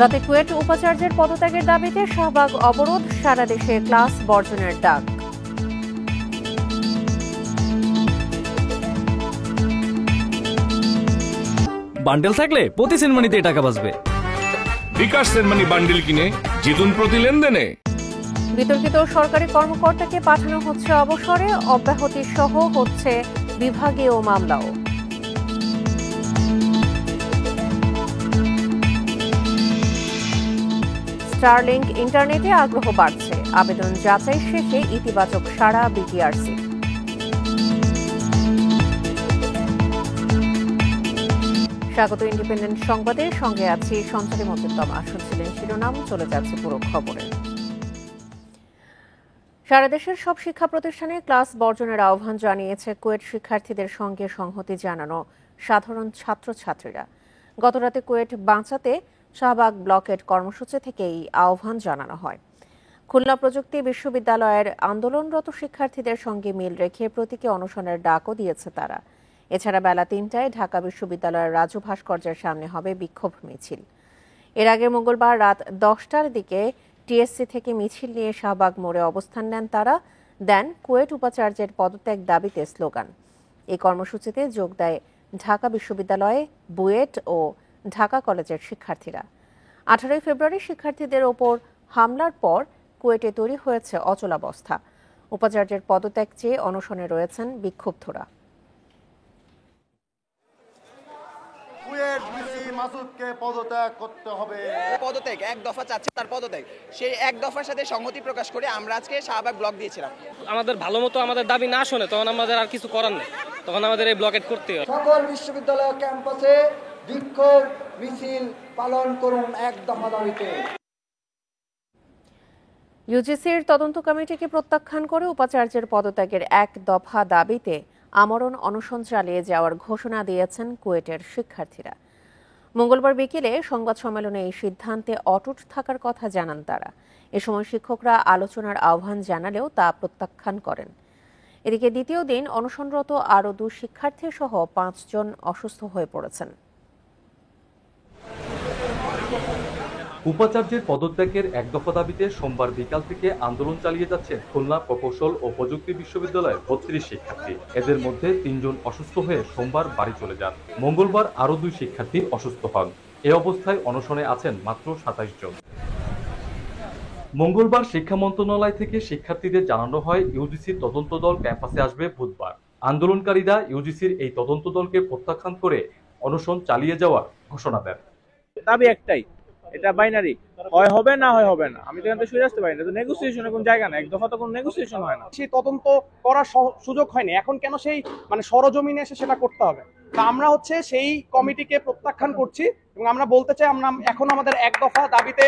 রাতে কুয়েট উপাচার্যের পদত্যাগের দাবিতে শাহবাগ অবরোধ, সারা দেশে ক্লাস বর্জনের ডাক। বান্ডেল থাকলে প্রতি সেনমানিতে টাকা বাঁচবে। বিকাশ সেনমানি বান্ডেল কিনে জিতুন প্রতি লেনদেনে। বিতর্কিত সরকারি কর্মকর্তাকে পাঠানো হচ্ছে অবসরে, অব্যাহতি সহ হচ্ছে বিভাগীয় মামলাও। স্টারলিংক ইন্টারনেটে আগ্রহ বাড়ছে, আবেদন যাচাই শেষে ইতিবাচক সাড়া বিটিআরসি। স্বাগত ইন্ডিপেন্ডেন্ট সংবাদের সঙ্গে আছি সঞ্চারী মতুত্তমা। শুনছিলেন শিরোনাম, চলে যাচ্ছে পুরো খবরে। সারা দেশের সব শিক্ষা প্রতিষ্ঠানে ক্লাস বর্জনের আহ্বান জানিয়েছে কুয়েট শিক্ষার্থীদের সঙ্গে সংহতি জানানো সাধারণ ছাত্রছাত্রীরা। গতরাতে কুয়েট বাঁচাতে শাহবাগ ব্লকের কর্মসূচি থেকে এই আহ্বান জানানো হয়। খুলনা প্রযুক্তি বিশ্ববিদ্যালয়ের আন্দোলনরত শিক্ষার্থীদের সঙ্গে মিল রেখে প্রতীকী অনশনের ডাকও দিয়েছে তারা। এছাড়া বেলা ৩টায় ঢাকা বিশ্ববিদ্যালয়ের রাজু ভাস্কর্যের সামনে হবে বিক্ষোভ মিছিল। এর আগে মঙ্গলবার রাত 10টার দিকে টিএসসি থেকে মিছিল নিয়ে শাহবাগ মোড়ে অবস্থান নেন তারা, দেন কুয়েট উপাচার্যের পদত্যাগ দাবিতে স্লোগান। এই কর্মসূচিতে যোগ দেয় ঢাকা বিশ্ববিদ্যালয়ে বুয়েট ও ঢাকা কলেজের শিক্ষার্থীরা। 18 ফেব্রুয়ারি শিক্ষার্থীদের ওপর হামলার পর কুয়েটে তৈরি হয়েছে অচলাবস্থা। উপাচার্যের পদত্যাগ চেয়ে অনশনে রয়েছেন বিক্ষুব্ধরা। পদত্যাগ করতে হবে, পদত্যাগ এক দফা চাচ্ছে, তার পদত্যাগ, সেই এক দফার সাথে সংহতি প্রকাশ করে আমরা আজকে শাহবাগ ব্লক দিয়েছিলাম। আমাদের ভালো মতো আমাদের দাবি না শোনে তখন আমাদের আর কিছু করার নেই, তখন আমাদের এই ব্লকেট করতে হবে। সকল বিশ্ববিদ্যালয় ক্যাম্পাসে বিক্ষোভ মিছিল পালন করুন এক দফা দাবিতে। ইউজিসির তদন্ত কমিটিকে প্রত্যাখ্যান করে উপাচার্যের পদত্যাগের এক দফা দাবিতে আমরণ অনশন চালিয়ে যাওয়ার ঘোষণা দিয়েছেন কুয়েটের শিক্ষার্থীরা। মঙ্গলবার বিকেলে সংবাদ সম্মেলনে এই সিদ্ধান্তে অটুট থাকার কথা জানান তারা। এ সময় শিক্ষকরা আলোচনার আহ্বান জানালেও তা প্রত্যাখ্যান করেন। এদিকে দ্বিতীয় দিন অনশনরত আরও 2 শিক্ষার্থী সহ 5 জন অসুস্থ হয়ে পড়েছেন। উপাচার্যের পদত্যাগের এক দফা দাবিতে সোমবার বিকাল থেকে আন্দোলন চালিয়ে যাচ্ছেন খুলনা প্রকৌশল ও প্রযুক্তি বিশ্ববিদ্যালয়ের 32 শিক্ষার্থী। এদের মধ্যে 3 জন অসুস্থ হয়ে সোমবার বাড়ি চলে যান। মঙ্গলবার আরও 2 শিক্ষার্থী অসুস্থ হন। এ অবস্থায় অনশনে আছেন মাত্র 27 জন। মঙ্গলবার শিক্ষা মন্ত্রণালয় থেকে শিক্ষার্থীদের জানানো হয় ইউজিসির তদন্ত দল ক্যাম্পাসে আসবে বুধবার। আন্দোলনকারীরা ইউজিসির এই তদন্ত দলকে প্রত্যাখ্যান করে অনশন চালিয়ে যাওয়ার ঘোষণা দেন। দাবি একটাই, এটা বাইনারি, হয় হবে না হয় হবে না। আমি তো এখান থেকে সরে আসতে পারি না, তো নেগোসিয়েশনের কোন জায়গা না, এক দফা তো কোনো নেগোসিয়েশন হয় না। সেই তদন্ত করার সুযোগ হয়নি, এখন কেন সেই সরজমিনে এসে সেটা করতে হবে? তা আমরা সেই কমিটিকে প্রত্যাখ্যান করছি এবং আমরা বলতে চাই আমরা এখন আমাদের এক দফা দাবিতে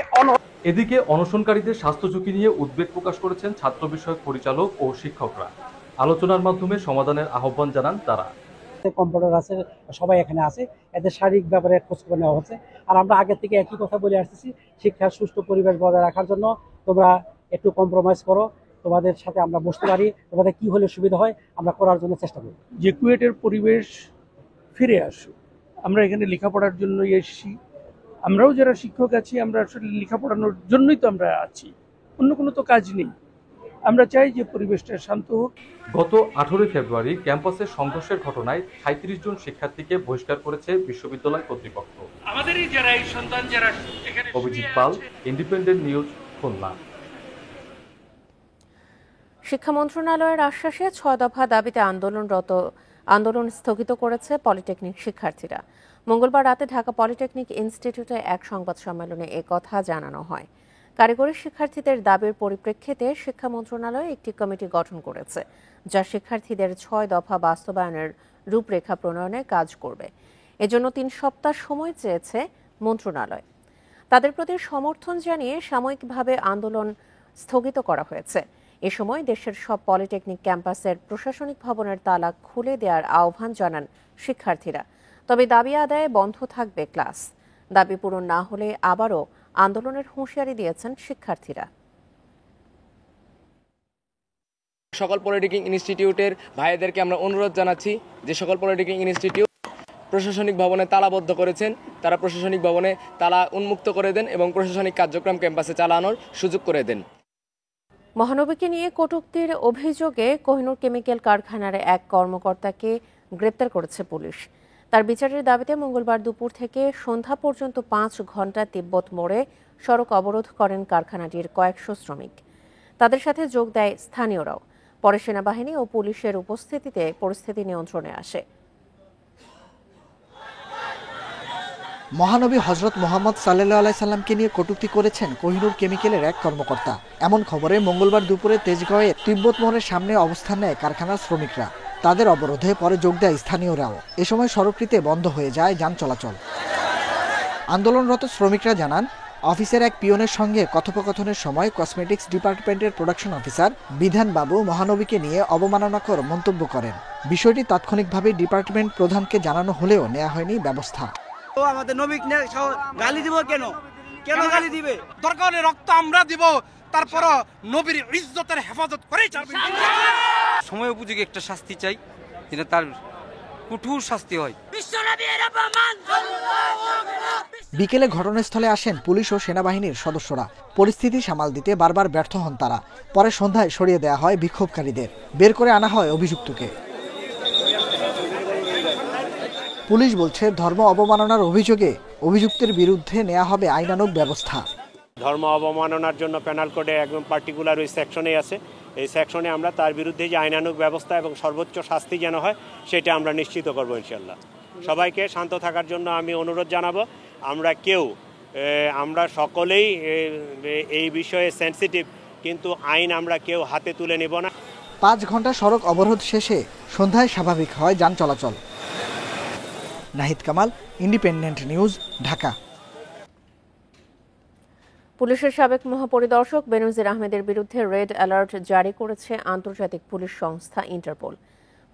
এদিকে অনশনকারীদের স্বাস্থ্য ঝুঁকি নিয়ে উদ্বেগ প্রকাশ করেছেন ছাত্র বিষয়ক পরিচালক ও শিক্ষকরা। আলোচনার মাধ্যমে সমাধানের আহ্বান জানান তারা। কম্পিউটার আছে, সবাই এখানে আছে, এদের শারীরিক ব্যাপারে খোঁজখবর নেওয়া হচ্ছে। আর আমরা আগে থেকে একই কথা বলে আসতেছি, শিক্ষার সুষ্ঠু পরিবেশ বজায় রাখার জন্য তোমরা একটু কম্প্রোমাইজ করো, তোমাদের সাথে আমরা বসতে পারি, তোমাদের কি হলে সুবিধা হয় আমরা করার জন্য চেষ্টা করি। যে কুয়েটের পরিবেশ ফিরে আসুক, আমরা এখানে লেখাপড়ার জন্যই এসেছি। আমরাও যারা শিক্ষক আছি আমরা আসলে লেখাপড়ানোর জন্যই তো আমরা আছি, অন্য কোনো তো কাজ নেই। আমরা চাই যে পরিবেশটা শান্ত হোক। গত 18 ফেব্রুয়ারি ক্যাম্পাসের সংঘর্ষের ঘটনায় 37 জন শিক্ষার্থীকে বহিষ্কার করেছে বিশ্ববিদ্যালয় কর্তৃপক্ষ। আমাদেরই যারা এই সন্তান যারা এখানে। অভিজিৎ পাল, ইন্ডিপেন্ডেন্ট নিউজ, খুলনা। শিক্ষা মন্ত্রণালয়ের আশ্বাসে 6 দফা দাবিতে আন্দোলন স্থগিত করেছে পলিটেকনিক শিক্ষার্থীরা। মঙ্গলবার রাতে ঢাকা পলিটেকনিক ইনস্টিটিউটে এক সংবাদ সম্মেলনে কথা জানানো হয়। কারিগরি শিক্ষার্থীদের দাবির পরিপ্রেক্ষিতে শিক্ষা মন্ত্রণালয় একটি কমিটি গঠন করেছে, যা শিক্ষার্থীদের 6 দফা বাস্তবায়নের রূপরেখা প্রণয়নে কাজ করবে। এজন্য 3 সপ্তাহ সময় চেয়েছে মন্ত্রণালয়। তাদের প্রতি সমর্থন জানিয়ে সাময়িকভাবে আন্দোলন স্থগিত করা হয়েছে। এ সময় দেশের সব পলিটেকনিক ক্যাম্পাসের প্রশাসনিক ভবনের তালা খুলে দেওয়ার আহ্বান জানান শিক্ষার্থীরা। তবে দাবি আদায়ে বন্ধ থাকবে ক্লাস। দাবি পূরণ না হলে আবারও আন্দোলনের হুঁশিয়ারি দিয়েছেন শিক্ষার্থীরা। সকল পলিটেকনিক ইনস্টিটিউটের ভাইদেরকে আমরা অনুরোধ জানাচ্ছি যে সকল পলিটেকনিক ইনস্টিটিউট প্রশাসনিক ভবনে তালাবদ্ধ করেছেন তারা প্রশাসনিক ভবনে তালা উন্মুক্ত করে দেন এবং প্রশাসনিক কার্যক্রম ক্যাম্পাসে চালানোর সুযোগ করে দেন। মহানবীকে নিয়ে কটূক্তির অভিযোগে কোহিনূর কেমিক্যাল কারখানার এক কর্মকর্তাকে গ্রেপ্তার করেছে পুলিশ। তার বিচারের দাবিতে মঙ্গলবার দুপুর থেকে সন্ধ্যা পর্যন্ত 5 ঘণ্টা তিব্বত মোড়ে সড়ক অবরোধ করেন কারখানাটির কয়েকশো শ্রমিক। তাদের সাথে যোগ দেয় স্থানীয়রাও। পরে সেনাবাহিনী ও পুলিশের উপস্থিতিতে পরিস্থিতি নিয়ন্ত্রণে আসে। মহানবী হজরত মোহাম্মদ সাল্লাল্লাহু আলাইহি সাল্লামকে নিয়ে কটূক্তি করেছেন কোহিনূর কেমিক্যালের এক কর্মকর্তা। এমন খবরে মঙ্গলবার দুপুরে তেজগাঁওয়ে তিব্বত মোড়ের সামনে অবস্থান নেয় কারখানার শ্রমিকরা। তাদের অবরোধে পরে যোগ দেয় স্থানীয়রাও। এ সময় সড়কটিতে বন্ধ হয়ে যায় যান চলাচল। আন্দোলনরত শ্রমিকরা জানান, অফিসের এক পিয়নের সঙ্গে কথোপকথনের সময় কসমেটিক্স ডিপার্টমেন্টের প্রোডাকশন অফিসার বিধান বাবু মহানবীকে নিয়ে অবমাননাকর মন্তব্য করেন। বিষয়টি তাৎক্ষণিকভাবে ডিপার্টমেন্ট প্রধানকে জানানো হলেও নেওয়া হয়নি ব্যবস্থা। আমাদের নবীকে গালি দিব কেন গালি দিবে? দরকার হলে রক্ত আমরা দিব, তারপর নবীর ইজ্জতের হেফাজত করেই ছাড়বে। সময় উপযোগী একটা শাস্তি চাই, যেটা তার কঠোর শাস্তি হয়। বিকেলে ঘটনাস্থলে আসেন পুলিশ ও সেনাবাহিনীর সদস্যরা। পরিস্থিতি সামাল দিতে বারবার ব্যর্থ হন তারা। পরে সন্ধ্যায় সরিয়ে দেওয়া হয় বিক্ষোভকারীদের। বের করে আনা হয় অভিযুক্তকে। পুলিশ বলছে, ধর্ম অবমাননার অভিযোগে অভিযুক্তের বিরুদ্ধে নেওয়া হবে আইনানুগ ব্যবস্থা। ধর্ম অবমাননার জন্য পেনাল কোডে একদম পার্টিকুলার ওই সেকশনে আছে। এই সেকশনে আমরা তার বিরুদ্ধে যে আইনানুগ ব্যবস্থা এবং সর্বোচ্চ শাস্তি যেন হয় সেটা আমরা নিশ্চিত করবো ইনশাল্লাহ। সবাইকে শান্ত থাকার জন্য আমি অনুরোধ জানাবো। আমরা সকলেই এই বিষয়ে সেনসিটিভ, কিন্তু আইন আমরা কেউ হাতে তুলে নেব না। 5 ঘণ্টা সড়ক অবরোধ শেষে সন্ধ্যায় স্বাভাবিক হয় যান চলাচল। Nahid Kamal, independent News, Dhaka. পুলিশের সাবেক মহাপরিদর্শক বেনজির আহমেদের বিরুদ্ধে রেড অ্যালার্ট জারি করেছে আন্তর্জাতিক পুলিশ সংস্থা ইন্টারপোল।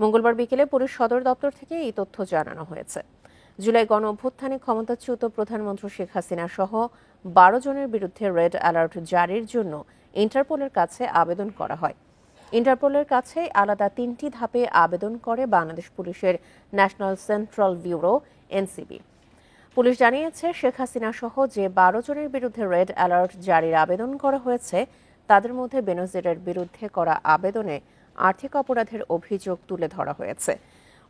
মঙ্গলবার বিকেলে পুলিশ সদর দপ্তর থেকে এই তথ্য জানানো হয়েছে। জুলাই গণ অভ্যুত্থানে ক্ষমতাচ্যুত প্রধানমন্ত্রী শেখ হাসিনা সহ 12 জনের বিরুদ্ধে রেড অ্যালার্ট জারির জন্য ইন্টারপোলের কাছে আবেদন করা হয়। ইন্টারপোলের কাছে আলাদা 3টি ধাপে আবেদন করে বাংলাদেশ পুলিশের national central bureau NCB. Police জানিয়েছে, শেখ হাসিনা সহ যে 12 জনের বিরুদ্ধে রেড অ্যালার্ট জারির আবেদন করা হয়েছে তাদের মধ্যে বেনজিরের বিরুদ্ধে করা আবেদনে আর্থিক অপরাধের অভিযোগ তুলে ধরা হয়েছে।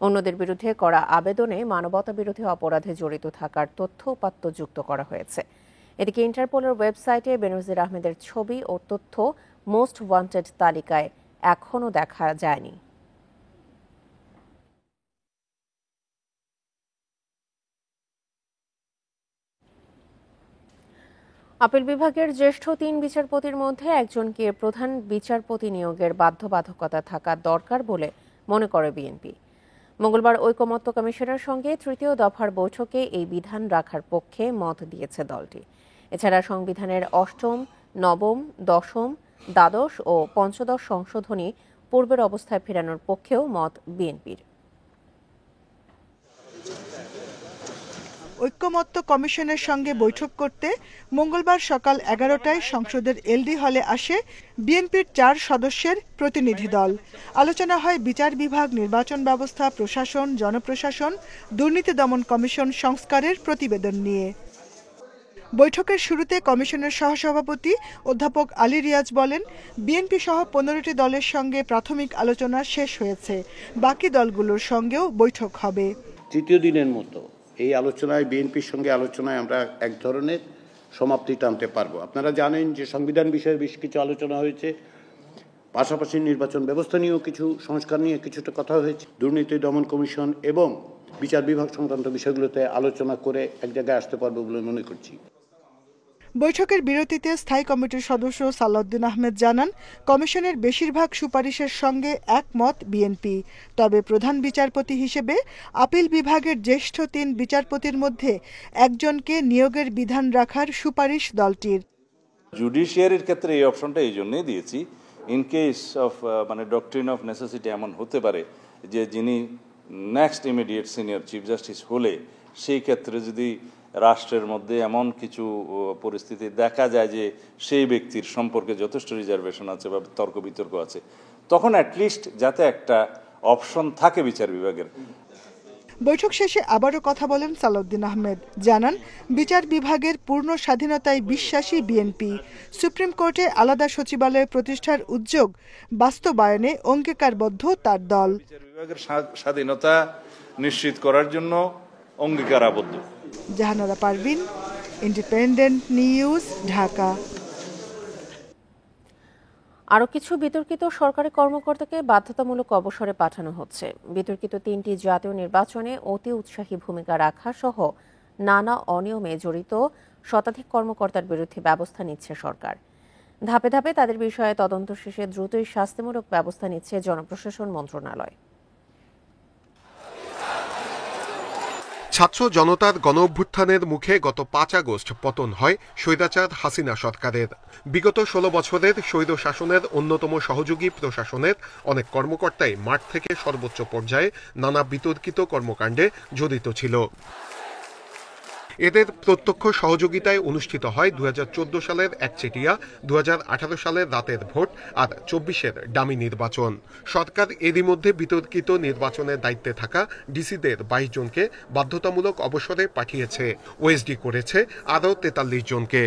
অন্যদের বিরুদ্ধে করা আবেদনে মানবতাবিরোধী অপরাধে জড়িত থাকার তথ্য উপাত্ত যুক্ত করা হয়েছে। এদিকে ইন্টারপোলের ওয়েবসাইটে বেনজির আহমেদের ছবি ও তথ্য মোস্ট ওয়ান্টেড তালিকায় এখনও দেখা যায়নি। আপিল বিভাগের জ্যেষ্ঠ 3 বিচারপতির মধ্যে একজনকে প্রধান বিচারপতি নিয়োগের বাধ্যবাধকতা থাকা দরকার বলে মনে করে বিএনপি। মঙ্গলবার ঐকমত্য কমিশনের সঙ্গে 3য় দফার বৈঠকে এই বিধান রাখার পক্ষে মত দিয়েছে দলটি। এছাড়া সংবিধানের 8ম, 9ম, 10ম, দ্বাদশ ও পঞ্চদশ সংশোধনী পূর্বের অবস্থায় ফেরানোর পক্ষেও মত বিএনপির। ঐক্যমত্য কমিশনের সঙ্গে বৈঠক করতে মঙ্গলবার সকাল 11টায় সংসদের এলডি হলে আসে বিএনপির 4 সদস্যের প্রতিনিধি দল। আলোচনা হয় বিচার বিভাগ, নির্বাচন ব্যবস্থা, প্রশাসন, জনপ্রশাসন, দুর্নীতি দমন কমিশন সংস্কারের প্রতিবেদন নিয়ে। বৈঠকের শুরুতে কমিশনের সহসভাপতি অধ্যাপক আলী রিয়াজ বলেন, বিএনপি সহ 15টি দলের সঙ্গে প্রাথমিক আলোচনা শেষ হয়েছে। বাকি দলগুলোর সঙ্গেও বৈঠক হবে। তৃতীয় দিনের মতো এই আলোচনায় বিএনপির সঙ্গে আলোচনায় আমরা এক ধরনের সমাপ্তি টানতে পারবো। আপনারা জানেন যে সংবিধান বিষয়ে বেশ কিছু আলোচনা হয়েছে, পাশাপাশি নির্বাচন ব্যবস্থা নিয়েও কিছু সংস্কার নিয়ে কিছুটা কথা হয়েছে। দুর্নীতি দমন কমিশন এবং বিচার বিভাগ সংক্রান্ত বিষয়গুলোতে আলোচনা করে এক জায়গায় আসতে পারবো বলে মনে করছি। বৈঠকের বিরতিতে স্থায়ী কমিটির সদস্য সালাউদ্দিন আহমেদ জানান, কমিশনের বেশিরভাগ সুপারিশের সঙ্গে একমত বিএনপি। তবে প্রধান বিচারপতি হিসেবে আপিল বিভাগের জ্যেষ্ঠ 3 বিচারপতির মধ্যে একজনকে নিয়োগের বিধান রাখার সুপারিশ দলটির। জুডিশিয়ারির ক্ষেত্রে এই অপশনটা এই জন্যই দিয়েছি, in case of doctrine of necessity এমন হতে পারে যে যিনি next immediate senior chief justice হলে সেই ক্ষেত্রে যদি রাষ্ট্রের মধ্যে এমন কিছু পরিস্থিতি দেখা যায় যে সেই ব্যক্তির সম্পর্কে যথেষ্ট রিজার্ভেশন আছে বা তর্ক বিতর্ক আছে, তখন অ্যাটলিস্ট যাতে একটা অপশন থাকে বিচার বিভাগের। বৈঠক শেষে আবারও কথা বলেন সালাউদ্দিন আহমেদ, জানান বিচার বিভাগের পূর্ণ স্বাধীনতায় বিশ্বাসী বিএনপি। সুপ্রিম কোর্টে আলাদা সচিবালয় প্রতিষ্ঠার উদ্যোগ বাস্তবায়নে অঙ্গীকারবদ্ধ তার দল। বিচার বিভাগের স্বাধীনতা নিশ্চিত করার জন্য অঙ্গীকারাবদ্ধ। Jahanara Parvin, Independent News, Dhaka. আরও কিছু বিতর্কিত সরকারি কর্মকর্তাকে বাধ্যতামূলক অবসরে পাঠানো হচ্ছে। বিতর্কিত 3টি জাতীয় নির্বাচনে অতি উৎসাহী ভূমিকা রাখা সহ নানা অনিয়মে জড়িত শতাধিক কর্মকর্তার বিরুদ্ধে ব্যবস্থা নিচ্ছে সরকার। ধাপে ধাপে তাদের বিষয়ে তদন্ত শেষে দ্রুতই শাস্তিমূলক ব্যবস্থা নিচ্ছে জনপ্রশাসন মন্ত্রণালয়। ছাত্র জনতার গণঅভ্যুত্থানের মুখে গত 5 আগস্ট পতন হয় স্বৈরাচার হাসিনা সরকারের। বিগত 16 বছরের স্বৈর শাসনের অন্যতম সহযোগী প্রশাসনের অনেক কর্মকর্তাই মাঠ থেকে সর্বোচ্চ পর্যায়ে নানা বিতর্কিত কর্মকাণ্ডে জড়িত ছিল। এদের প্রত্যক্ষ সহযোগিতায় অনুষ্ঠিত হয় 2014 সালের একচেটিয়া, 2018 সালের রাতের ভোট আর 24-এর ডামি নির্বাচন। সরকার এরই মধ্যে বিতর্কিত নির্বাচনের দায়িত্বে থাকা ডিসিদের 22 জনকে বাধ্যতামূলক অবসরে পাঠিয়েছে, ওএসডি করেছে আরও 43 জনকে।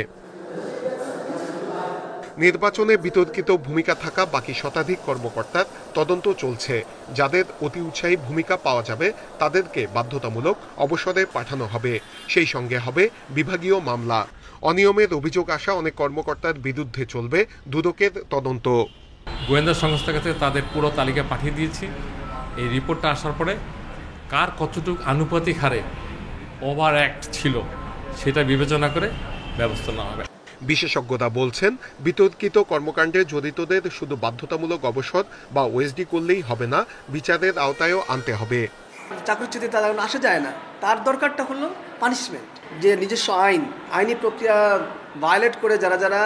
নির্বাচনে বিতর্কিত ভূমিকা থাকা বাকি শতাধিক কর্মকর্তার তদন্ত চলছে। যাদের অতি উৎসাহী ভূমিকা পাওয়া যাবে তাদেরকে বাধ্যতামূলক অবসরে পাঠানো হবে। সেই সঙ্গে হবে বিভাগীয় মামলা। অনিয়মের অভিযোগ আসা অনেক কর্মকর্তার বিরুদ্ধে চলবে দুদকের তদন্ত। গোয়েন্দা সংস্থার কাছে তাদের পুরো তালিকা পাঠিয়ে দিয়েছি। এই রিপোর্টটা আসার পরে কার কতটুকু আনুপাতিক হারে ওভার অ্যাক্ট ছিল সেটা বিবেচনা করে ব্যবস্থা নেওয়া হবে। বিশেষজ্ঞরা বলছেন, বিতর্কিত কর্মকাণ্ডে জড়িতদের শুধু বাধ্যতামূলক অবসর বা ওএসডি করলেই হবে না, বিচারের আওতায়ও আনতে হবে। চাকরিচ্যুতি তার আসা যায় না, তার দরকারটা হলো পানিশমেন্ট। যে নিজস্ব আইনি প্রক্রিয়া ভায়োলেট করে যারা যারা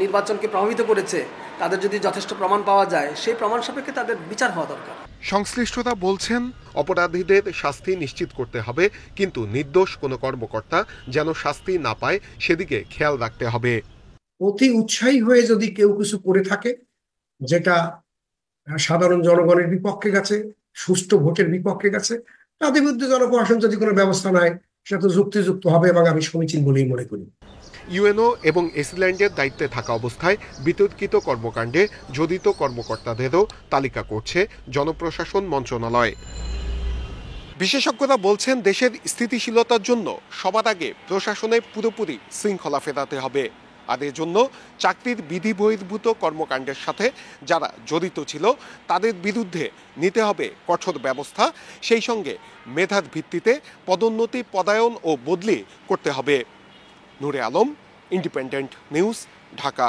নির্বাচনকে প্রভাবিত করেছে তাদের যদি যথেষ্ট প্রমাণ পাওয়া যায় সেই প্রমাণ সাপেক্ষে তাদের বিচার হওয়া দরকার। সংশ্লিষ্টরা বলছেন, অপরাধীদের শাস্তি নিশ্চিত করতে হবে, কিন্তু নির্দোষ কোনো কর্মকর্তা যেন শাস্তি না পায় সেদিকে খেয়াল রাখতে হবে। অতি উৎসাহী হয়ে যদি কেউ কিছু করে থাকে যেটা সাধারণ জনগণের বিপক্ষে গেছে, সুষ্ঠু ভোটের বিপক্ষে গেছে, তাদের বিরুদ্ধে জনপ্রশাসন যদি কোনো ব্যবস্থা নেয় সেটা তো যুক্তিযুক্ত হবে এবং আমি সমীচীন বলেই মনে করি। ইউএনও এবং এসিল্যান্ডের দায়িত্বে থাকা অবস্থায় বিতর্কিত কর্মকাণ্ডে জড়িত কর্মকর্তাদেরও তালিকা করছে জনপ্রশাসন মন্ত্রণালয়। বিশেষজ্ঞরা বলছেন, দেশের স্থিতিশীলতার জন্য সবার আগে প্রশাসনে পুরোপুরি শৃঙ্খলা ফেরাতে হবে। আর এর জন্য চাকরির বিধি বহির্ভূত কর্মকাণ্ডের সাথে যারা জড়িত ছিল তাদের বিরুদ্ধে নিতে হবে কঠোর ব্যবস্থা। সেই সঙ্গে মেধার ভিত্তিতে পদোন্নতি, পদায়ন ও বদলি করতে হবে। নূরে আলম, ইন্ডিপেন্ডেন্ট নিউজ, ঢাকা।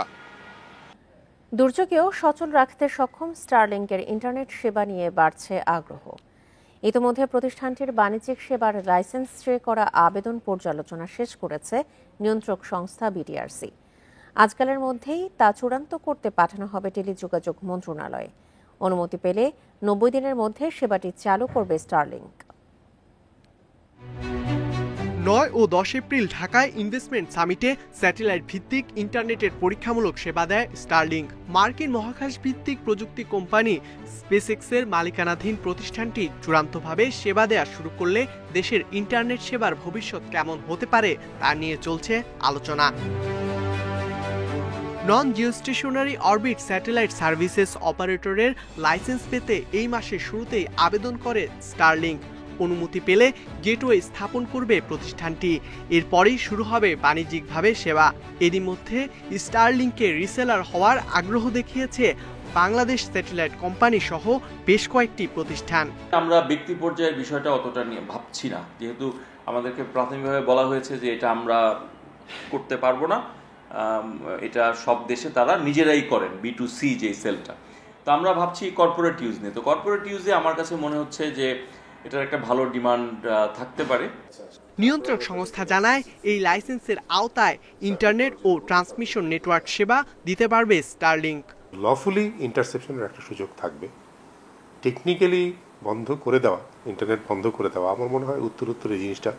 দুর্যোগেও সচল রাখতে সক্ষম স্টারলিংকের ইন্টারনেট সেবা নিয়ে বাড়ছে আগ্রহ। ইতিমধ্যে প্রতিষ্ঠানটির বাণিজ্যিক সেবার লাইসেন্স চেয়ে করা আবেদন পর্যালোচনা শেষ করেছে নিয়ন্ত্রক সংস্থা বিটিআরসি। আজকালের মধ্যেই তা চূড়ান্ত করতে পাঠানো হবে টেলিযোগাযোগ মন্ত্রণালয়ে। অনুমতি পেলে 90 দিনের মধ্যে সেবাটি চালু করবে স্টারলিংক। 9 ও 10 এপ্রিল ঢাকায় ইনভেস্টমেন্ট সামিটে স্যাটেলাইট ভিত্তিক ইন্টারনেটের পরীক্ষামূলক সেবা দেয় স্টারলিংক। মার্কিন মহাকাশ ভিত্তিক প্রযুক্তি কোম্পানি স্পেসএক্সের মালিকানাধীন প্রতিষ্ঠানটি চূড়ান্তভাবে সেবা দেওয়া শুরু করলে দেশের ইন্টারনেট সেবার ভবিষ্যৎ কেমন হতে পারে তা নিয়ে চলছে আলোচনা। নন জিওস্টেশনারি অরবিট স্যাটেলাইট সার্ভিসেস অপারেটরের লাইসেন্স পেতে এই মাসের শুরুতেই আবেদন করে স্টারলিংক। অনুমতি পেলে গেটওয়ে স্থাপন করবে প্রতিষ্ঠানটি। এরপরেই শুরু হবে বাণিজ্যিকভাবে সেবা। এরই মধ্যে স্টারলিংকের রিসেলার হওয়ার আগ্রহ দেখিয়েছে বাংলাদেশ স্যাটেলাইট কোম্পানি সহ বেশ কয়েকটি প্রতিষ্ঠান। আমরা ব্যক্তি পর্যায়ের বিষয়টা অতটা নিয়ে ভাবছি না, যেহেতু আমাদেরকে প্রাথমিকভাবে বলা হয়েছে যে এটা আমরা করতে পারবো না, এটা সব দেশে তারা নিজেরাই করেন, B2C যে সেলটা। তো আমরা ভাবছি কর্পোরেট ইউজ নিয়ে। তো কর্পোরেট ইউজে আমার কাছে মনে হচ্ছে যে এটার একটা ভালো ডিমান্ড থাকতে পারে। নিয়ন্ত্রক সংস্থা জানায়, এই লাইসেন্সের আওতায় ইন্টারনেট ও ট্রান্সমিশন নেটওয়ার্ক সেবা দিতে পারবে স্টারলিংক। লফুলি ইন্টারসেপশনের একটা সুযোগ থাকবে। টেকনিক্যালি বন্ধ করে দেওয়া, ইন্টারনেট বন্ধ করে দেওয়া, আমার মনে হয় উত্তর এই জিনিসটা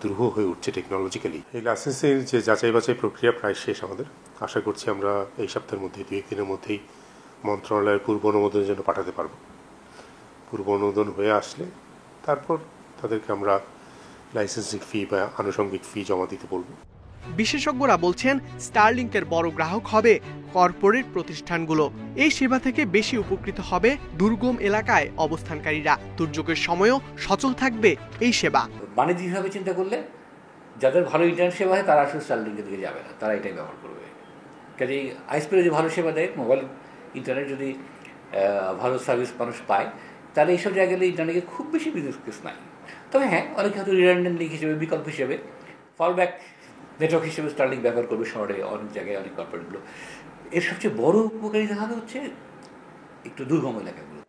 দুরূহ হয়ে উঠছে টেকনোলজিক্যালি। এই লাইসেন্সের যে যাচাই বাছাই প্রক্রিয়া প্রায় শেষ আমাদের। আশা করছি আমরা এই সপ্তাহের মধ্যে 2-1 দিনের মধ্যেই মন্ত্রণালয়ের পূর্ব অনুমোদনের জন্য পাঠাতে পারবো। পূর্ব অনুমোদন হয়ে আসলে তারপর তাদেরকে আমরা লাইসেন্সিং ফি বা আনুষঙ্গিক ফি জমা দিতে বলবো। বিশেষজ্ঞরা বলছেন স্টারলিংকের বড় গ্রাহক হবে কর্পোরেট প্রতিষ্ঠানগুলো। এই সেবা থেকে বেশি উপকৃত হবে দুর্গম এলাকায় অবস্থানকারীরা। দুর্যোগের সময়ও সচল থাকবে এই সেবা। বাণিজ্যিকভাবে চিন্তা করলে যাদের ভালো ইন্টারনেট সেবা হয় তারা আসলে স্টারলিংকের দিকে যাবে না, তারা এটাই ব্যবহার করবে। কাজে আইএসপি যদি ভালো সেবা দেয়, মোবাইল ইন্টারনেট যদি ভালো সার্ভিস মানুষ পায়, তাহলে এইসব জায়গায় গেলে ইন্টারনেটের খুব বেশি বিজনেস কেস নাই। তবে হ্যাঁ, অনেকে হয়তো রিডান্ডেন্ট লিঙ্ক হিসেবে, বিকল্প হিসেবে, ফলব্যাক নেটওয়ার্ক হিসেবে স্টারলিং ব্যবহার করবে শহরে, অনেক জায়গায়, অনেক কর্পোরেটগুলো। এর সবচেয়ে বড় উপকারিতা হবে হচ্ছে একটু দুর্গম এলাকাগুলো।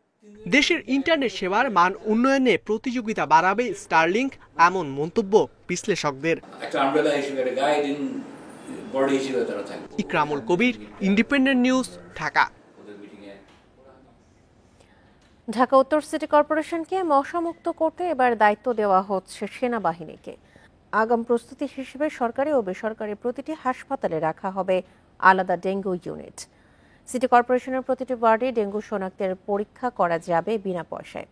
দেশের ইন্টারনেট সেবার মান উন্নয়নে প্রতিযোগিতা বাড়াবে স্টারলিংক, এমন মন্তব্য বিশ্লেষকদের। ইকরামুল কবির, ইন্ডিপেন্ডেন্ট নিউজ, ঢাকা। ঢাকা উত্তর সিটি কর্পোরেশনকে মশামুক্ত করতে এবার দায়িত্ব দেওয়া হচ্ছে সেনাবাহিনীকে। আগাম প্রস্তুতি হিসেবে সরকারি ও বেসরকারি প্রতিটি হাসপাতালে রাখা হবে আলাদা ডেঙ্গু ইউনিট। সিটি কর্পোরেশনের প্রতিটি ওয়ার্ডে ডেঙ্গু শনাক্তের পরীক্ষা করা যাবে বিনা পয়সায়।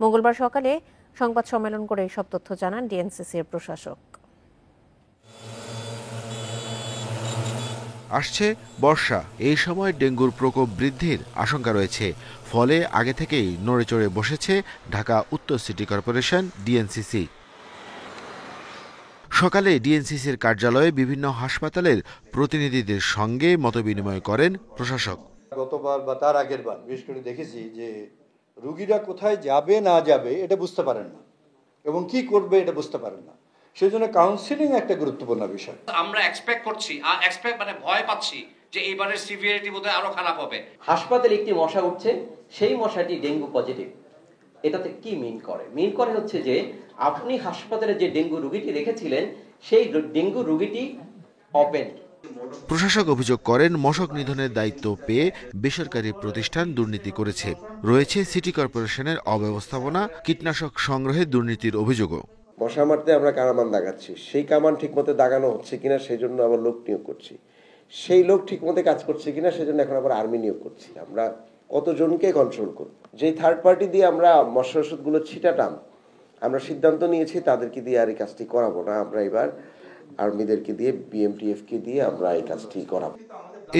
মঙ্গলবার সকালে সংবাদ সম্মেলন করে এসব তথ্য জানান ডিএনসিসির প্রশাসক। আসছে বর্ষা, এই সময় ডেঙ্গুর প্রকোপ বৃদ্ধির আশঙ্কা রয়েছে। ফলে আগে থেকেই নড়েচড়ে বসেছে ঢাকা উত্তর সিটি কর্পোরেশন ডিএনসিসি। সকালে ডিএনসিসির কার্যালয়ে বিভিন্ন হাসপাতালের প্রতিনিধিদের সঙ্গে মতবিনিময় করেন প্রশাসক। গতবার বা তার আগের বার বিশেষ করে দেখেছি যে রোগীরা কোথায় যাবে না যাবে এটা বুঝতে পারেন না এবং কি করবে এটা বুঝতে পারেন না। সেই জন্য কাউন্সিলিং একটা গুরুত্বপূর্ণ বিষয়। আমরা ভয় পাচ্ছি যে এইবারের সিভিয়ারিটি বোধহয় আরো খারাপ হবে। হাসপাতালে একটি মশা উঠছে, সেই মশাটি ডেঙ্গু পজিটিভ। এটাতে কি মিন করে হচ্ছে যে আপনি হাসপাতালে যে ডেঙ্গু রোগীটি রেখেছিলেন সেই ডেঙ্গু রোগীটি ওপেন। প্রশাসক অভিযোগ করেন, মশক নিধনের দায়িত্ব পেয়ে বেসরকারি প্রতিষ্ঠান দুর্নীতি করেছে। রয়েছে সিটি কর্পোরেশনের অব্যবস্থাপনা, কীটনাশক সংগ্রহে দুর্নীতির অভিযোগও। মশা মারতে আমরা কামান দাগাচ্ছি, সেই কামান ঠিকমতো দাগানো হচ্ছে কিনা সেই জন্য আবার লোক নিয়োগ করছি, সেই লোক ঠিকমতো কাজ করছে কিনা সেই জন্য এখন আবার আর্মি নিয়োগ করছি। আমরা কতজনকে কন্ট্রোল করব? যে থার্ড পার্টি দিয়ে আমরা মশার ওষুধগুলো ছিটাতাম, আমরা সিদ্ধান্ত নিয়েছি তাদেরকে দিয়ে আর এই কাজটি করাবো না। আমরা এবার আর্মিদেরকে দিয়ে, বিএমটিএফকে দিয়ে আমরা এই কাজটি করাবো।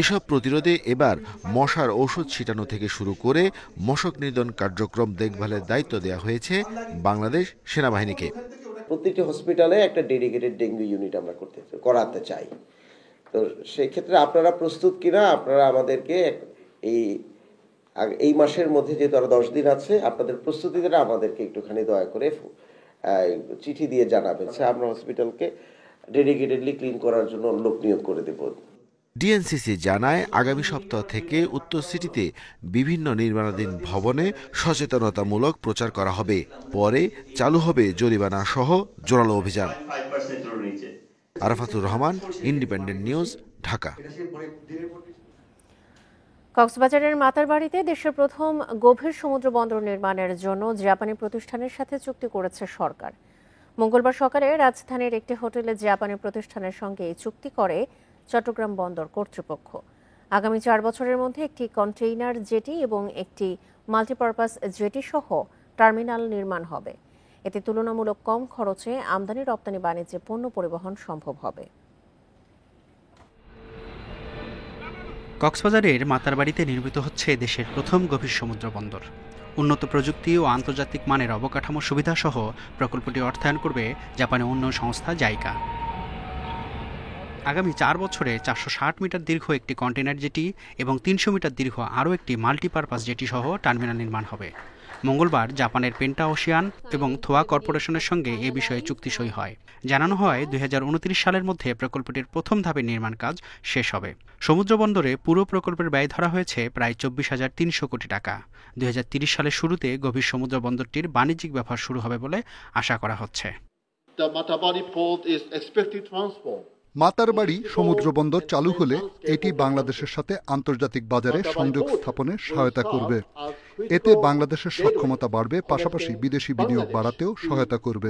এসব প্রতিরোধে এবার মশার ঔষধ ছিটানো থেকে শুরু করে মশক নিধন কার্যক্রম দেখভালের দায়িত্ব দেওয়া হয়েছে বাংলাদেশ সেনাবাহিনীকে। প্রতিটি হসপিটালে একটা ডেডিকেটেড ডেঙ্গু ইউনিট আমরা করাতে চাই। তো সেই ক্ষেত্রে আপনারা প্রস্তুত কিনা আপনারা আমাদেরকে এই মাসের মধ্যে যেহেতু আরো 10 দিন আছে, আপনাদের প্রস্তুতিটা আমাদেরকে একটুখানি দয়া করে চিঠি দিয়ে জানাবেন। আমরা হসপিটালকে ডেডিকেটেডলি ক্লিন করার জন্য লোক নিয়োগ করে দেব। ডিএনসিসি জানায়, আগামী সপ্তাহ থেকে উত্তর সিটিতে বিভিন্ন নির্মাণাধীন ভবনে সচেতনতামূলক প্রচার করা হবে। পরে চালু হবে জরিমানা সহ জোরালো অভিযান। Arafatur Rahman, independent News, Dhaka. কক্সবাজারের মাতারবাড়িতে দেশের প্রথম গভীর সমুদ্র বন্দর নির্মাণের জন্য জাপানি প্রতিষ্ঠানের সাথে চুক্তি করেছে সরকার। মঙ্গলবার সকালে রাজধানীর একটি হোটেলে জাপানি প্রতিষ্ঠানের সঙ্গে এই চুক্তি করে চট্টগ্রাম বন্দর কর্তৃপক্ষ। আগামী 4 বছরের মধ্যে একটি কন্টেইনার জেটি এবং একটি মাল্টিপারপাস জেটি সহ টার্মিনাল নির্মাণ হবে। এতে তুলনামূলক কম খরচে আমদানি রপ্তানি বাণিজ্যে পণ্য পরিবহন সম্ভব হবে। কক্সবাজারের মাতারবাড়িতে নির্মিত হচ্ছে দেশের প্রথম গভীর সমুদ্র বন্দর। উন্নত প্রযুক্তি ও আন্তর্জাতিক মানের অবকাঠামো সুবিধা সহ প্রকল্পটি অর্থায়ন করবে জাপানি উন্নয়ন সংস্থা জাইকা। আগামী 4 বছরে 460 মিটার দীর্ঘ একটি কন্টেইনার জেটি এবং 300 মিটার দীর্ঘ আরও একটি মাল্টিপারপাস জেটি সহ টার্মিনাল নির্মাণ হবে। মঙ্গলবার জাপানের পেন্টা ওশিয়ান এবং থোয়া কর্পোরেশনের সঙ্গে এ বিষয়ে চুক্তি সই হয়। জানানো হয় 2029 সালের মধ্যে প্রকল্পটির প্রথম ধাপের নির্মাণ কাজ শেষ হবে। সমুদ্র বন্দরে পুরো প্রকল্পের ব্যয় ধরা হয়েছে প্রায় 24,300 কোটি টাকা। 2030 সালের শুরুতে গভীর সমুদ্র বন্দরটির বাণিজ্যিক ব্যবহার শুরু হবে বলে আশা করা হচ্ছে। মাতারবাড়ি সমুদ্র বন্দর চালু হলে এটি বাংলাদেশের সাথে আন্তর্জাতিক বাজারে সংযোগ স্থাপনে সহায়তা করবে। এতে বাংলাদেশের সক্ষমতা বাড়বে, পাশাপাশি বিদেশি বিনিয়োগ বাড়াতেও সহায়তা করবে।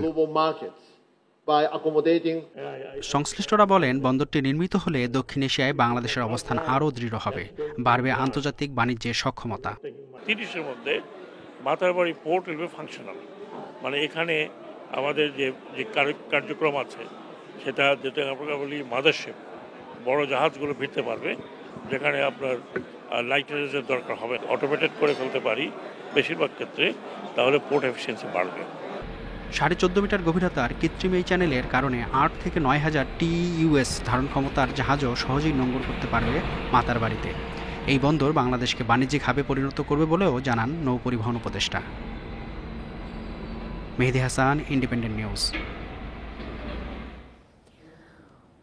সংশ্লিষ্টরা বলেন, বন্দরটি নির্মিত হলে দক্ষিণ এশিয়ায় বাংলাদেশের অবস্থান আরও দৃঢ় হবে, বাড়বে আন্তর্জাতিক বাণিজ্যের সক্ষমতা। 30-এর মধ্যে Matarbari port will be functional মানে এখানে আমাদের যে কার্যক্রম আছে সেটা যেটা আমরা বলি মাদারশিপ, বড় জাহাজগুলো ভিড়তে পারবে, যেখানে আপনার লাইটারেজের দরকার হবে, অটোমেটেড করে ফেলতে পারি বেশিরভাগ ক্ষেত্রে, তাহলে পোর্ট এফিসিয়েন্সি বাড়বে। 14.5 মিটার গভীরতার কৃত্রিম এই চ্যানেলের কারণে 8 থেকে 9,000 TEUs ধারণ ক্ষমতার জাহাজও সহজেই নোঙর করতে পারবে মাতারবাড়িতে। এই বন্দর বাংলাদেশকে বাণিজ্যিক হাবে পরিণত করবে বলেও জানান নৌ পরিবহন উপদেষ্টা। Mehedi Hasan, independent news.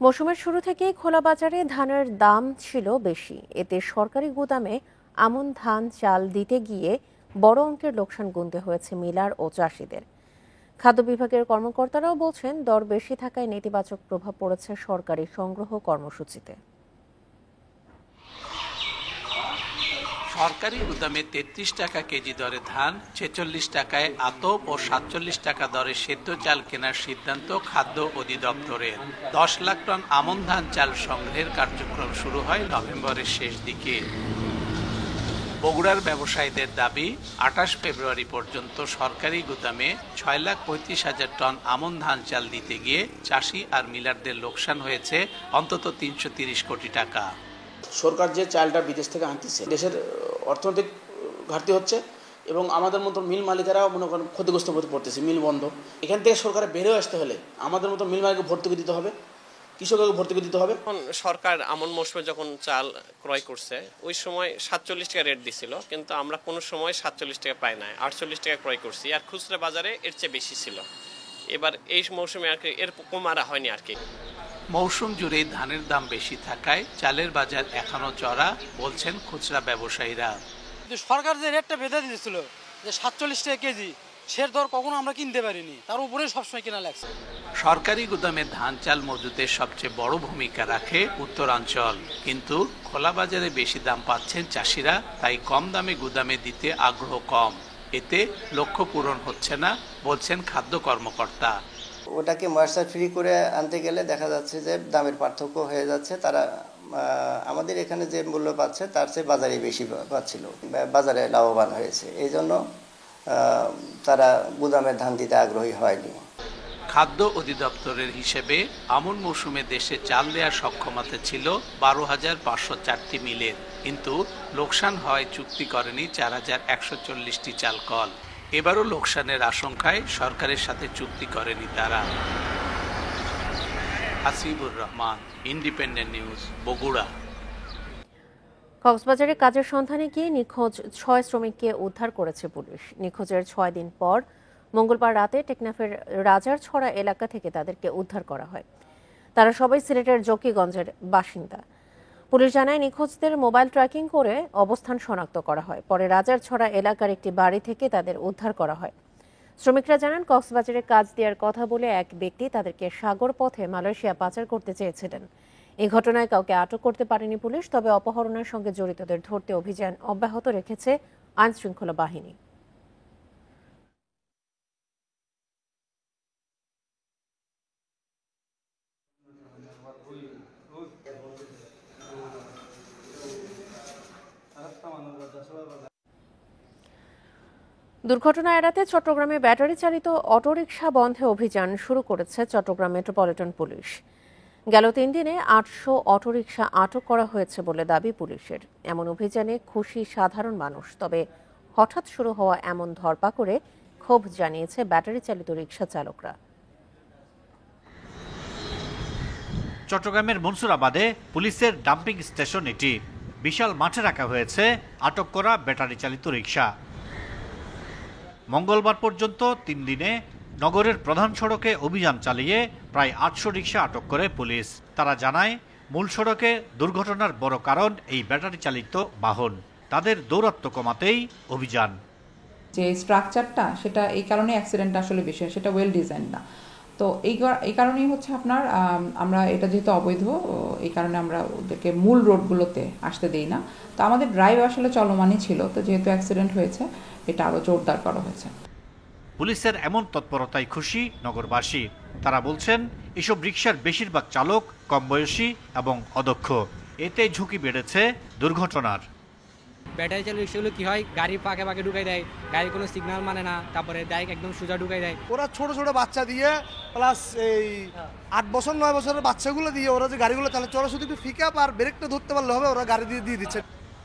মৌসুমের শুরু থেকেই খোলা বাজারে ধানের দাম ছিল বেশি। এতে সরকারি গুদামে আমন ধান চাল দিতে গিয়ে বড় অঙ্কের লোকসান গুনতে হয়েছে মিলার ও চাষিদের। খাদ্য বিভাগের কর্মকর্তারাও বলছেন, দর বেশি থাকায় নেতিবাচক প্রভাব পড়েছে সরকারি সংগ্রহ কর্মসূচিতে। সরকারি গুদামে 33 টাকা কেজি দরে ধান, 46 টাকায় আতপ ও 47 টাকা দরে সেদ্ধ চাল কেনার সিদ্ধান্ত খাদ্য অধিদপ্তরের। 10 লাখ টন আমন ধান চাল সংগ্রহের কার্যক্রম শুরু হয় নভেম্বরের শেষ দিকে। বগুড়ার ব্যবসায়ীদের দাবি, 28 ফেব্রুয়ারি পর্যন্ত সরকারি গুদামে 6,35,000 টন আমন ধান চাল দিতে গিয়ে চাষি আর মিলারদের লোকসান হয়েছে অন্তত 330 কোটি টাকা। সরকার যে চালটা বিদেশ থেকে আনতেছে, দেশের অর্থনৈতিক ঘাটতি হচ্ছে এবং আমাদের মতো মিল মালিকেরাও মনে করেন ক্ষতিগ্রস্ত হতে পড়তেছে, মিল বন্ধ। এখান থেকে সরকারে বেরোয় আসতে হলে আমাদের মতো মিল মালিককে ভর্তুকি দিতে হবে, কৃষককে ভর্তুকি দিতে হবে। সরকার আমন মৌসুমে যখন চাল ক্রয় করছে ওই সময় 47 টাকা রেট দিছিল, কিন্তু আমরা কোনো সময় 47 টাকা পাই নাই, 48 টাকা ক্রয় করছি, আর খুচরা বাজারে এর চেয়ে বেশি ছিল। এবার এই মৌসুমে আর কি এর কম আরা হয়নি আর কি। মৌসুম জুড়ে ধানের দাম বেশি থাকায় চালের বাজার এখনো চড়া বলছেন খুচরা ব্যবসায়ীরা। সরকার যে রেটটা বেঁধে দিয়েছিল যে 47 টাকা কেজি, সে দর কখনো আমরা কিনতে পারিনি, তার উপরে সবসময় কেনা লাগছে। সরকারি গুদামে ধান চাল মজুতের সবচেয়ে বড় ভূমিকা রাখে উত্তরাঞ্চল, কিন্তু খোলা বাজারে বেশি দাম পাচ্ছেন চাষিরা, তাই কম দামে গুদামে দিতে আগ্রহ কম। এতে লক্ষ্য পূরণ হচ্ছে না বলছেন খাদ্য কর্মকর্তা। ওটাকে ময়েশ্চার ফ্রি করে আনতে গেলে দেখা যাচ্ছে যে দামের পার্থক্য হয়ে যাচ্ছে। তারা আমাদের এখানে যে মূল্য পাচ্ছে তার চেয়ে বাজারে বেশি পাচ্ছিল, বাজারে লাভবান হয়েছে, এই জন্য তারা গুদামের ধান দিতে আগ্রহী হয়নি। খাদ্য অধিদপ্তরের হিসেবে আমন মৌসুমে দেশে চাল দেওয়ার সক্ষমতা ছিল 12,504টি মিলের, কিন্তু লোকসান হয় চুক্তি করেনি 4,140টি চাল কল। এবারও লোকসানের আশঙ্কায় সরকারের সাথে চুক্তি করেনি তারা। Hasibur Rahman, independent news, Bogura. কক্সবাজারে কাজের সন্ধানে গিয়ে নিখোঁজ 6 শ্রমিককে উদ্ধার করেছে পুলিশ। নিখোঁজের 6 দিন পর মঙ্গলবার রাতে টেকনাফের রাজারছড়া এলাকা থেকে তাদেরকে উদ্ধার করা হয়। তারা সবাই সিলেটের জকিগঞ্জের বাসিন্দা। পুলিশ জানায়, নিখোঁজদের মোবাইল ট্র্যাকিং করে অবস্থান শনাক্ত করা হয়। পরে রাজারছড়া এলাকার একটি বাড়ি থেকে তাদের উদ্ধার করা হয়। শ্রমিকরা জানান, কক্সবাজারে কাজ দেওয়ার কথা বলে এক ব্যক্তি তাদেরকে সাগর পথে মালয়েশিয়া পাচার করতে চেয়েছিলেন। এই ঘটনায় কাউকে আটক করতে পারেনি পুলিশ, তবে অপহরণের সঙ্গে জড়িতদের ধরতে অভিযান অব্যাহত রেখেছে আইন শৃঙ্খলা বাহিনী। দুর্ঘটনা এড়াতে চট্টগ্রামে ব্যাটারি চালিত অটোরিকশা বন্ধে অভিযান শুরু করেছে চট্টগ্রাম মেট্রোপলিটন পুলিশ। গেল 3 দিনে 800 অটোরিকশা আটক করা হয়েছে বলে দাবি পুলিশের। এমন অভিযানে খুশি সাধারণ মানুষ, তবে হঠাৎ শুরু হওয়া এমন ধরপাকড়ে ক্ষোভ জানিয়েছে ব্যাটারি চালিত রিকশা চালকরা। চট্টগ্রামের মনসুরাবাদে পুলিশের ডাম্পিং স্টেশন এটি। বিশাল মাঠে রাখা হয়েছে আটক করা ব্যাটারি চালিত রিকশা। মঙ্গলবার পর্যন্ত 3 দিনে নগরের প্রধান সড়কে অভিযান চালিয়ে প্রায় 800 রিকশা আটক করে পুলিশ। তারা জানায়, মূল সড়কে দুর্ঘটনার বড় কারণ এই ব্যাটারি চালিত বাহন। তাদের দৌরাত্ম্য কমাতেই অভিযান। যে স্ট্রাকচারটা, সেটা এই কারণে অ্যাক্সিডেন্ট আসলে বেশি হয়, সেটা ওয়েল ডিজাইন না। তো এই কারণেই হচ্ছে আপনার আমরা এটা যেহেতু অবৈধ, এই কারণে আমরা ওদেরকে মূল রোডগুলোতে আসতে দেই না। তো আমাদের ড্রাইভ আসলে চলমানই ছিল, তো যেহেতু অ্যাক্সিডেন্ট হয়েছে এটা আরও জোরদার করা হয়েছে। পুলিশের এমন তৎপরতায় খুশি নগরবাসী। তারা বলছেন, এসব রিকশার বেশিরভাগ চালক কম বয়সী এবং অদক্ষ। এতে ঝুঁকি বেড়েছে দুর্ঘটনার। ব্যাটারি চালিত রিক্সাগুলো কি হয়, গাড়ি পাকে পাকে ঢুকাই দেয়, গাড়ির কোনো সিগন্যাল মানে না, তারপরে ডাইরেক্ট একদম সোজা ঢুকাই দেয়। ওরা ছোট ছোট বাচ্চা দিয়ে প্লাস এই 8 বছর 9 বছরের বাচ্চাগুলো দিয়ে ওরা যে গাড়িগুলো চালায়, ওরা শুধু একটু ফিকআপ আর ব্রেকটা ধরতে পারলে হবে, ওরা গাড়ি দিয়ে দিচ্ছে।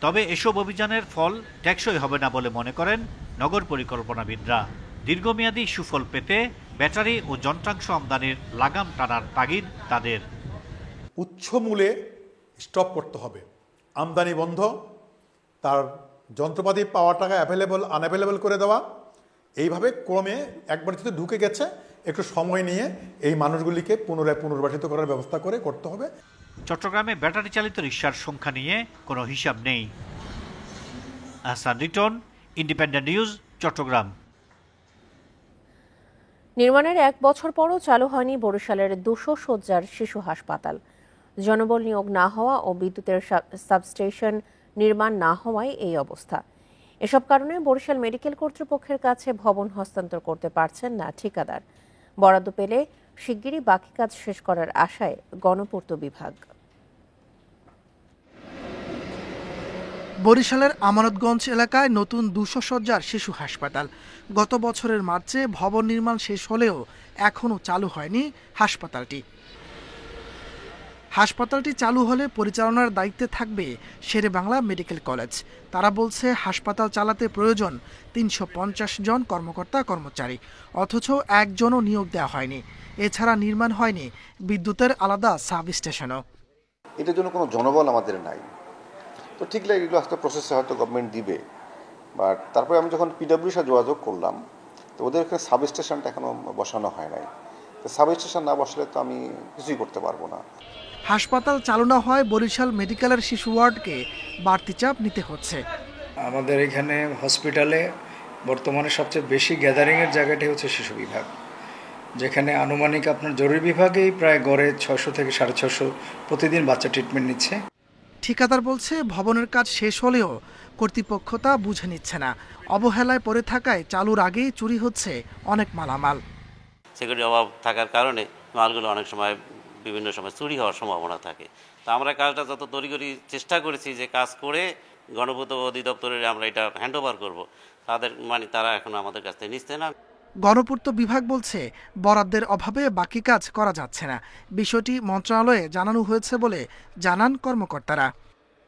তবে এসব অভিযানের ফল টেকসই হবে না বলে মনে করেন নগর পরিকল্পনাবিদরা। দীর্ঘমেয়াদী সুফল পেতে ব্যাটারি ও যন্ত্রাংশ আমদানির লাগাম টানার তাগিদ তাদের। উচ্চ মূলে স্টপ করতে হবে, আমদানি বন্ধ, তার যন্ত্রপাতি পাওয়ার টাকা আনঅ্যাভেলেবল করে দেওয়া। এইভাবে ক্রমে একবার যদি ঢুকে গেছে একটু সময় নিয়ে এই মানুষগুলিকে পুনর্বাসিত করার ব্যবস্থা করতে হবে। চট্টগ্রামে ব্যাটারি চালিত রিকশার সংখ্যা নিয়ে কোনো হিসাব নেই। Ahsan Riton, Independent News, Chattogram. নির্মাণের 1 বছর পরও চালু হয়নি বরিশালের 200 শয্যার শিশু হাসপাতাল। জনবল নিয়োগ না হওয়া ও বিদ্যুতের সাবস্টেশন নির্মাণ না হওয়ায় এই অবস্থা। এসব কারণে বরিশাল মেডিকেল কর্তৃপক্ষের কাছে ভবন হস্তান্তর করতে পারছেন না ঠিকাদার। বরাদ্দ পেলে শিগগিরই বাকি কাজ শেষ করার আশায় গণপূর্ত বিভাগ। বরিশালের আমানতগঞ্জ এলাকায় নতুন 200 শয্যার শিশু হাসপাতাল। গত বছরের মার্চে ভবন নির্মাণ শেষ হলেও এখনও চালু হয়নি হাসপাতালটি। হাসপাতালটি চালু হলে পরিচালনার দায়িত্বে থাকবে শেরেবাংলা মেডিকেল কলেজ। তারা বলছে হাসপাতাল চালাতে প্রয়োজন 350 জন কর্মকর্তা কর্মচারী, অথচ একজনও নিয়োগ দেওয়া হয়নি। এছাড়া নির্মাণ হয়নি বিদ্যুতের আলাদা সাব স্টেশনও। এটার জন্য কোনো জনবল আমাদের নাই, তো ঠিক লাগে এগুলো একটা প্রসেসে হয়তো গভর্নমেন্ট দিবে। বাট তারপরে আমি যখন পিডব্লিউর সাথে যোগাযোগ করলাম, তো ওদের এখানে সাব স্টেশনটা এখনো বসানো হয় নাই। তো সাব স্টেশন না বসলে তো আমি কিছুই করতে পারবো না। হাসপাতাল চালু না হয় বরিশাল মেডিকেলের শিশু ওয়ার্ডকে বাড়তি চাপ নিতে হচ্ছে। আমাদের এখানে হসপিটালে বর্তমানে সবচেয়ে বেশি গ্যাদারিংয়ের জায়গাটি হচ্ছে শিশু বিভাগ, যেখানে আনুমানিক আপনার জরুরি বিভাগেই প্রায় গড়ে 600 থেকে 650 প্রতিদিন বাচ্চা ট্রিটমেন্ট নিচ্ছে। ঠিকাদার বলছে ভবনের কাজ শেষ হলেও কর্তৃপক্ষ তা বুঝে নিচ্ছে না। অবহেলায় পড়ে থাকায় চালুর আগেই চুরি হচ্ছে অনেক মালামাল। সিকিউরিটি অভাব থাকার কারণে মালগুলো অনেক সময় বিভিন্ন সময় চুরি হওয়ার সম্ভাবনা থাকে। তো আমরা কাজটা যত তড়িঘড়ি চেষ্টা করেছি যে কাজ করে গণপূর্ত অধিদপ্তরের আমরা এটা হ্যান্ড ওভার করবো, তারা এখন আমাদের কাছ থেকে নিচ্ছে না। গণপূর্ত বিভাগ বলছে বরাদ্দের অভাবে বাকি কাজ করা যাচ্ছে না। বিষয়টি মন্ত্রণালয়ে জানানো হয়েছে বলে জানান কর্মকর্তারা।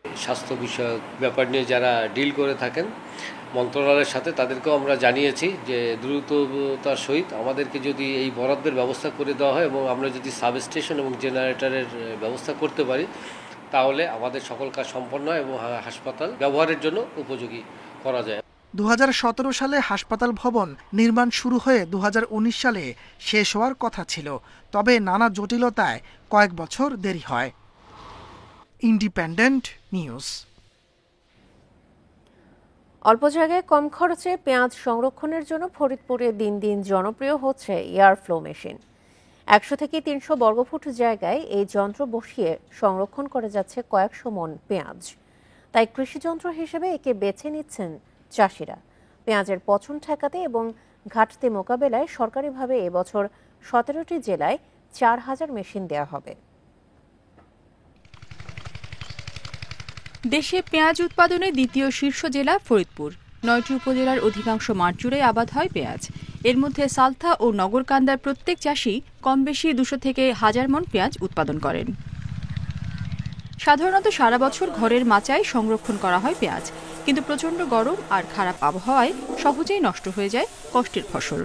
স্বাস্থ্য বিষয়ক ব্যাপার নিয়ে যারা ডিল করে থাকেন মন্ত্রণালয়ের সাথে, তাদেরকেও আমরা জানিয়েছি যে দ্রুততার সহিত আমাদেরকে যদি এই বরাদ্দের ব্যবস্থা করে দেওয়া হয় এবং আমরা যদি সাবস্টেশন এবং জেনারেটরের ব্যবস্থা করতে পারি, তাহলে আমাদের সকল কাজ সম্পন্ন হয় এবং হাসপাতাল ব্যবহারের জন্য উপযোগী করা যায়। 2017 সালে হাসপাতাল ভবন নির্মাণ শুরু হয়ে 2019 সালে শেষ হওয়ার কথা ছিল, তবে নানা জটিলতায় কয়েক বছর দেরি হয়। Independent news. অল্প জায়গায় কম খরচে পেঁয়াজ সংরক্ষণের জন্য ফরিদপুরে দিন দিন জনপ্রিয় হচ্ছে এয়ারফ্লো মেশিন। 100 থেকে 300 বর্গফুট জায়গায় এই যন্ত্র বসিয়ে সংরক্ষণ করে যাচ্ছে কয়েকশো মন পেঁয়াজ। তাই কৃষিযন্ত্র হিসেবে একে বেছে নিচ্ছেন চাষিরা। পেঁয়াজের পচন ঠেকাতে এবং ঘাটতি মোকাবেলায় সরকারিভাবে এবছর 17টি জেলায় 4000 মেশিন দেওয়া হবে। দেশে পেঁয়াজ উৎপাদনে দ্বিতীয় শীর্ষ জেলা ফরিদপুর। 9টি উপজেলার অধিকাংশ মাঠ জুড়ে আবাদ হয় পেঁয়াজ। এর মধ্যে সালথা ও নগরকান্দার প্রত্যেক চাষি কম বেশি 200 থেকে 1000 মন পেঁয়াজ উৎপাদন করেন। সাধারণত সারা বছর ঘরের মাচায় সংরক্ষণ করা হয় পেঁয়াজ, কিন্তু প্রচণ্ড গরম আর খারাপ আবহাওয়ায় সহজেই নষ্ট হয়ে যায় কষ্টের ফসল।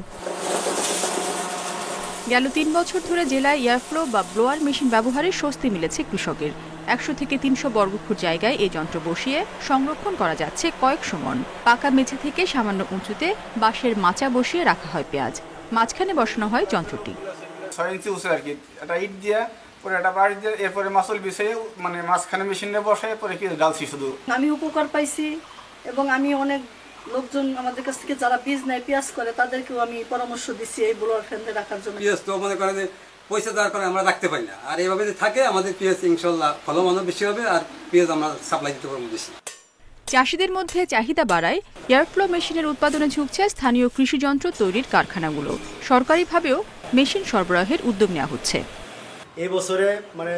গেল 3 বছর ধরে জেলায় এয়ারফ্লো বা ব্লোয়ার মেশিন ব্যবহারে স্বস্তি মিলেছে কৃষকের। 100 থেকে 300 বর্গফুট জায়গায় এই যন্ত্র বসিয়ে সংরক্ষণ করা যাচ্ছে কয়েকশো মন। পাকা মেঝে থেকে সামান্য উঁচুতে বাঁশের মাচা বসিয়ে রাখা হয় পেঁয়াজ, মাঝখানে বসানো হয় যন্ত্রটি। 6 ইঞ্চি উঁচু আর কি, এটা ইট দিয়া পরে এটা বাড়ি দিয়ে এরপরে মাছল বিছিয়ে মানে মাঝখানে মেশিনে বসায় পরে কি ডালছি শুধু। আমি উপকার পাইছি এবং আমি অনেক লোকজন আমাদের কাছ থেকে যারা বীজ নেয় পেঁয়াজ করে তাদেরকেও আমি পরামর্শ দিচ্ছি এই ব্লোয়ার ফ্যানতে রাখার জন্য। পেঁয়াজ তো মনে করে যে পয়সা দেওয়ার কারণে আমরা রাখতে পারি না, আর এভাবে যদি থাকে আমাদের পেঁয়াজ ইনশাল্লাহ ফলন বেশি হবে আর পেঁয়াজ আমরা সাপ্লাই দিতে পারবো বেশি। চাষিদের মধ্যে চাহিদা বাড়ায় এয়ারফ্লো মেশিনের উৎপাদনে ঝুঁকছে স্থানীয় কৃষিযন্ত্র তৈরির কারখানাগুলো। সরকারিভাবেও মেশিন সরবরাহের উদ্যোগ নেওয়া হচ্ছে। এই বছরে মানে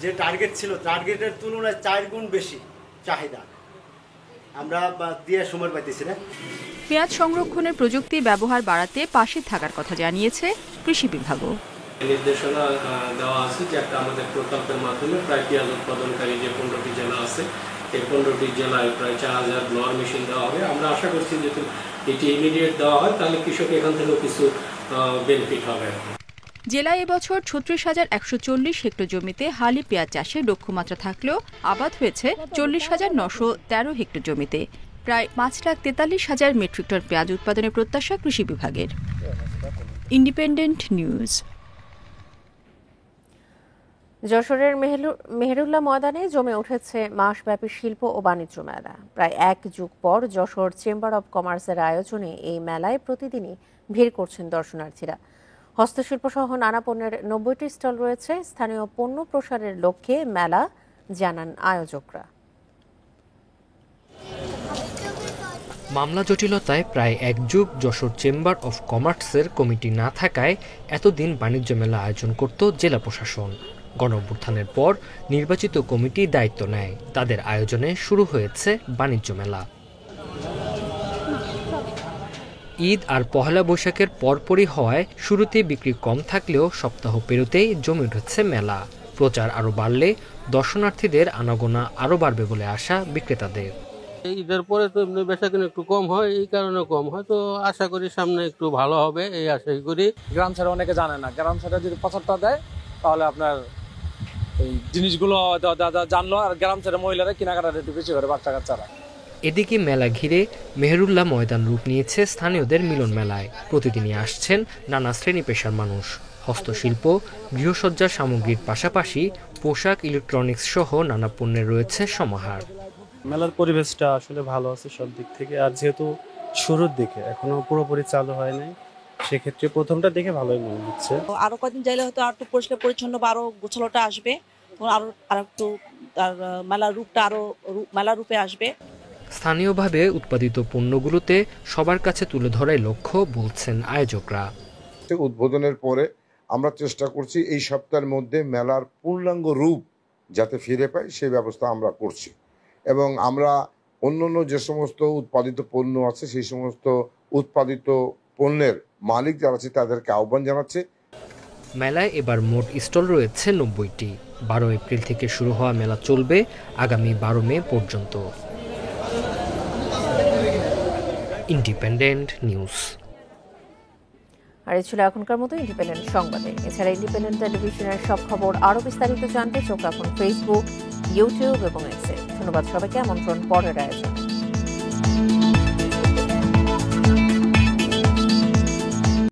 যে টার্গেট ছিল টার্গেটের তুলনায় 4 গুণ বেশি চাহিদা, আমরা দিয়ে সময় পাইতেছি না। পেঁয়াজ সংরক্ষণের প্রযুক্তি ব্যবহার বাড়াতে পাশে থাকার কথা জানিয়েছে কৃষি বিভাগও। নির্দেশনা দেওয়া আছে যে একটা আমাদের প্রকল্পের মাধ্যমে প্রায় পেঁয়াজ উৎপাদনকারী যে 15টি জেলা আছে এই 15টি জেলায় প্রায় 4000 ব্লোয়ার মেশিন দেওয়া হবে। আমরা আশা করছি যে এটি ইমিডিয়েট দেওয়া হয় তাহলে কৃষক এখান থেকেও কিছু বেনিফিট হবে। জেলায় এবছর ৩৬,১৪০ হেক্টর জমিতে হালি পেঁয়াজ চাষে লক্ষ্যমাত্রা থাকলেও আবাদ হয়েছে ৪০,৯১৩ হেক্টর জমিতে। প্রায় 5,43,000 মেট্রিক টন পেঁয়াজ উৎপাদনের প্রত্যাশা কৃষি বিভাগের। Independent news. যশোরের মেহেরুল্লাহ ময়দানে জমে উঠেছে মাসব্যাপী শিল্প ও বাণিজ্য মেলা। প্রায় এক যুগ পর যশোর চেম্বার অব কমার্সের আয়োজনে এই মেলায় প্রতিদিনই ভিড় করছেন দর্শনার্থীরা। হস্তশিল্প সহ নানা পণ্যের 90টি স্টল রয়েছে। স্থানীয় পণ্য প্রসারের লক্ষ্যে মেলা, জানান আয়োজকরা। মামলা জটিলতায় প্রায় এক যুগ যশোর চেম্বার অফ কমার্সের কমিটি না থাকায় এতদিন বাণিজ্য মেলা আয়োজন করত জেলা প্রশাসন। গণঅভ্যুত্থানের পর নির্বাচিত কমিটি দায়িত্ব নেয়। তাদের আয়োজনে শুরু হয়েছে বাণিজ্য মেলা। ঈদ আর পহেলা বৈশাখের পরপরই হওয়ায় শুরুতে বিক্রি কম থাকলেও সপ্তাহ পেরোতেই জমে উঠেছে মেলা। প্রচার আরও বাড়লে দর্শনার্থীদের আনাগোনা আরও বাড়বে বলে আশা বিক্রেতাদের। ঈদের পরে তো এমনি বেচাকেনা একটু কম হয়, এই কারণে কম হয়, তো আশা করি সামনে একটু ভালো হবে এই আশাই করি। গ্রাম ছাড়া অনেকে জানে না, গ্রাম ছাড়া যদি প্রচারটা দেয় তাহলে আপনার এই জিনিসগুলো জানলো, আর গ্রাম ছাড়া মহিলারা কেনাকাটা একটু বেশি করে, বাচ্চা কাচ্চারা। এদিকে মেলা ঘিরে মেহেরুল্লাহ ময়দান রূপ নিয়েছে স্থানীয়দের মিলন মেলায়। প্রতিদিনই আসছেন নানা শ্রেণী পেশার মানুষ। হস্তশিল্প, গৃহসজ্জার সামগ্রীর পাশাপাশি পোশাক, ইলেকট্রনিক্স সহ নানা পণ্যের রয়েছে সমাহার। মেলার পরিবেশটা আসলে ভালো আছে সব দিক থেকে, আর যেহেতু শুরুর দিকে এখনো পুরোপুরি চালু হয় নাই, সেক্ষেত্রে প্রথমটা দেখে ভালোই মনে হচ্ছে। আরো কয়েকদিন যাইলে হয়তো আর একটু পরিষ্কার পরিচ্ছন্ন বা আরো গোছালোটা আসবে, আর একটু মেলার রূপটা আরো মেলার রূপে আসবে। স্থানীয়ভাবে উৎপাদিত পণ্যগুলোতে সবার কাছে তুলে ধরাই লক্ষ্য বলছেন আয়োজকরা। উদ্বোধনের পরে আমরা চেষ্টা করছি এই সপ্তাহের মধ্যে মেলার পূর্ণাঙ্গ রূপ যাতে ফিরে পাই সেই ব্যবস্থা আমরা করছি, এবং আমরা অন্যান্য যে সমস্ত উৎপাদিত পণ্য আছে সেই সমস্ত উৎপাদিত পণ্যের মালিক যারা আছে তাদেরকে আহ্বান জানাচ্ছে। মেলায় এবার মোট স্টল রয়েছে 90টি। 12 এপ্রিল থেকে শুরু হওয়া মেলা চলবে আগামী 12 মে পর্যন্ত। Independent news. আর এই ছিল এখনকার মতো ইন্ডিপেন্ডেন্ট সংবাদে। এছাড়া ইন্ডিপেন্ডেন্ট টেলিভিশনের সব খবর আরও বিস্তারিত জানতে চোখ রাখুন ফেসবুক, ইউটিউব এবং এক্সে। ধন্যবাদ সবাইকে। আমন্ত্রণ পরের আয়োজন।